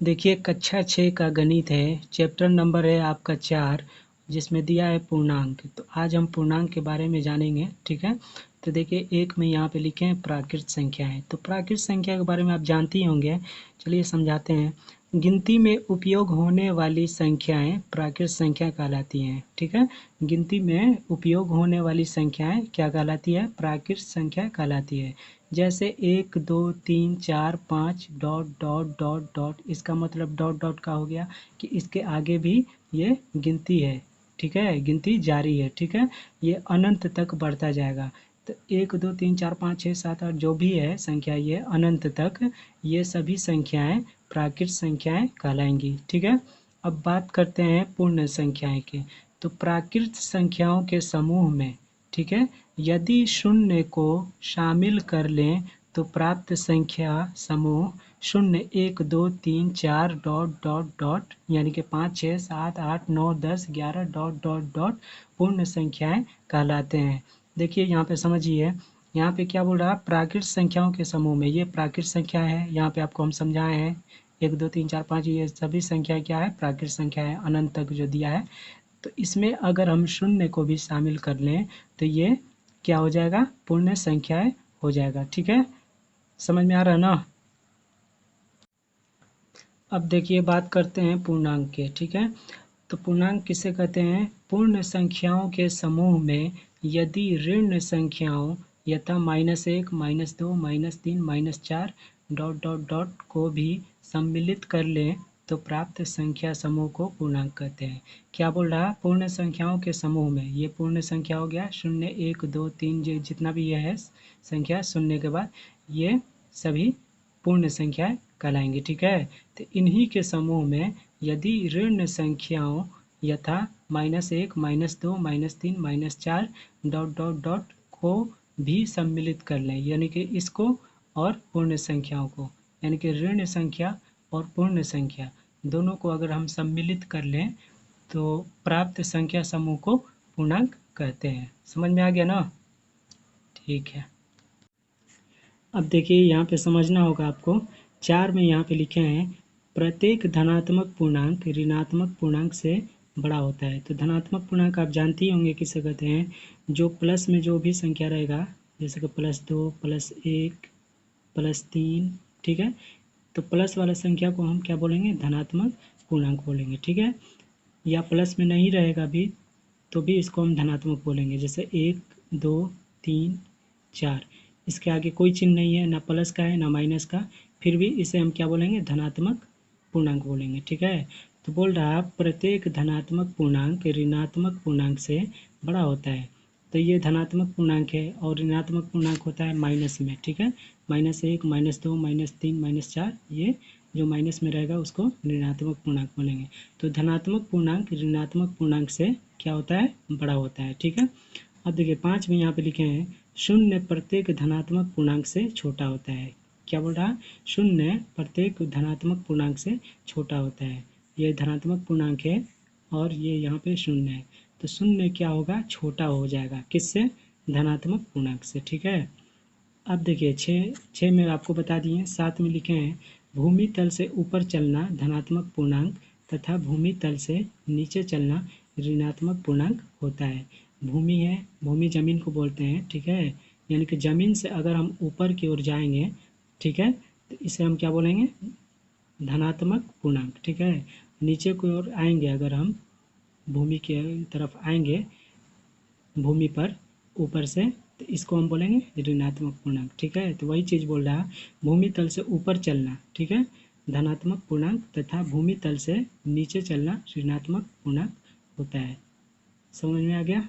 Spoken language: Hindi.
देखिए कक्षा 6 का गणित है, चैप्टर नंबर है आपका 4, जिसमें दिया है पूर्णांक। तो आज हम पूर्णांक के बारे में जानेंगे, ठीक है। तो देखिए एक में यहाँ पे लिखे हैं प्राकृत संख्याएं। तो प्राकृत संख्या के बारे में आप जानते ही होंगे, चलिए समझाते हैं। गिनती में उपयोग होने वाली संख्याएं प्राकृत संख्या कहलाती हैं, ठीक है। गिनती में उपयोग होने वाली संख्याएं क्या कहलाती है? प्राकृत संख्या कहलाती है। जैसे 1 2 3 4 5 डॉट डॉट डॉट डॉट, इसका मतलब डॉट डॉट का हो गया कि इसके आगे भी ये गिनती है, ठीक है, गिनती जारी है, ठीक है। ये अनंत तक बढ़ता जाएगा। तो 1 2 3 4 5 6 7 8 जो भी है संख्या, ये अनंत तक ये सभी संख्याएं प्राकृत संख्याएं कहलाएंगी, ठीक है। अब बात करते हैं पूर्ण संख्याएं की। तो प्राकृत संख्याओं के समूह में, ठीक है, यदि शून्य को शामिल कर लें तो प्राप्त संख्या समूह 0 1 2 3 4 डॉट डॉट डॉट यानी कि 5 6 7 8 9 10 11 डॉट डॉट डॉट पूर्ण संख्याएं कहलाते हैं। देखिए यहाँ पे समझिए, यहाँ पे क्या बोल रहा है? प्राकृत संख्याओं के समूह में, ये प्राकृत संख्या है, यहाँ पे आपको हम समझाए हैं 1 2 3 4 5, ये सभी संख्या क्या है? प्राकृत संख्या है, अनंत तक जो दिया है। तो इसमें अगर हम शून्य को भी शामिल कर लें तो ये क्या हो जाएगा? पूर्ण संख्याएं हो जाएगा, ठीक है। समझ में आ रहा है ना? अब देखिए बात करते हैं पूर्णांक के, ठीक है। तो पूर्णांक किसे कहते हैं? पूर्ण संख्याओं के समूह में यदि ऋण संख्याओं यथा -1 -2 -3 -4 डॉट डॉट डॉट को भी सम्मिलित कर लें तो प्राप्त संख्या समूह को पूर्णांक कहते हैं। क्या बोल रहा है? पूर्ण संख्याओं के समूह में, ये पूर्ण संख्या हो गया 0 1 2 3 जितना भी ये है संख्या, शून्य के बाद ये सभी पूर्ण संख्याएं कहलाएंगी, ठीक है। तो इन्हीं के समूह में यदि ऋण संख्याओं यथा -1 -2 -3 -4 डॉट डॉट डॉट को भी सम्मिलित कर लें, यानी कि इसको और पूर्ण संख्याओं को, यानी कि ऋण संख्या और पूर्ण संख्या दोनों को अगर हम सम्मिलित कर लें तो प्राप्त संख्या समूह को पूर्णांक कहते हैं। समझ में आ गया ना? ठीक है। अब देखिए यहाँ पे समझना होगा आपको, 4 में यहाँ पे लिखे हैं प्रत्येक धनात्मक पूर्णांक ऋणात्मक पूर्णांक से बड़ा होता है। तो धनात्मक पूर्णांक आप जानते ही होंगे किसे कहते हैं? जो प्लस में जो भी संख्या रहेगा, जैसे कि +2 +1 +3, ठीक है। तो प्लस वाला संख्या को हम क्या बोलेंगे? धनात्मक पूर्णांक बोलेंगे, ठीक है। या प्लस में नहीं रहेगा भी तो भी इसको हम धनात्मक बोलेंगे। जैसे 1 2 3 4, इसके आगे कोई चिन्ह नहीं है, ना प्लस का है ना माइनस का, फिर भी इसे हम क्या बोलेंगे? धनात्मक पूर्णांक बोलेंगे, ठीक है। तो बोल रहा प्रत्येक धनात्मक पूर्णांक ऋणात्मक पूर्णांक से बड़ा होता है। तो ये धनात्मक पूर्णांक है और ऋणात्मक पूर्णांक होता है माइनस में, ठीक है। -1 -2 -3 -4, ये जो माइनस में रहेगा उसको ऋणात्मक पूर्णांक बोलेंगे। तो धनात्मक पूर्णांक ऋणात्मक पूर्णांक से क्या होता है? बड़ा होता है, ठीक है। अब देखिए 5 में यहाँ पे लिखे हैं 0 प्रत्येक धनात्मक पूर्णांक से छोटा होता है। क्या बोल रहा है? 0 प्रत्येक धनात्मक पूर्णांक से छोटा होता है। ये धनात्मक पूर्णांक है और ये यहाँ पे 0 है। तो 0 क्या होगा? छोटा हो जाएगा, किससे? धनात्मक पूर्णांक से, ठीक है। अब देखिए 6 में आपको बता दिए। 7 में लिखे हैं भूमि तल से ऊपर चलना धनात्मक पूर्णांक तथा भूमि तल से नीचे चलना ऋणात्मक पूर्णांक होता है। भूमि है, भूमि जमीन को बोलते हैं, ठीक है। यानी कि जमीन से अगर हम ऊपर की ओर जाएंगे, ठीक है, तो इसे हम क्या बोलेंगे? धनात्मक पूर्णांक, ठीक है। नीचे की ओर आएंगे अगर हम, भूमि के तरफ आएंगे, भूमि पर ऊपर से, तो इसको हम बोलेंगे ऋणात्मक पूर्णांक, ठीक है। तो वही चीज़ बोल रहा है, भूमि तल से ऊपर चलना, ठीक है, धनात्मक पूर्णांक तथा भूमि तल से नीचे चलना ऋणात्मक पूर्णांक होता है। समझ में आ गया?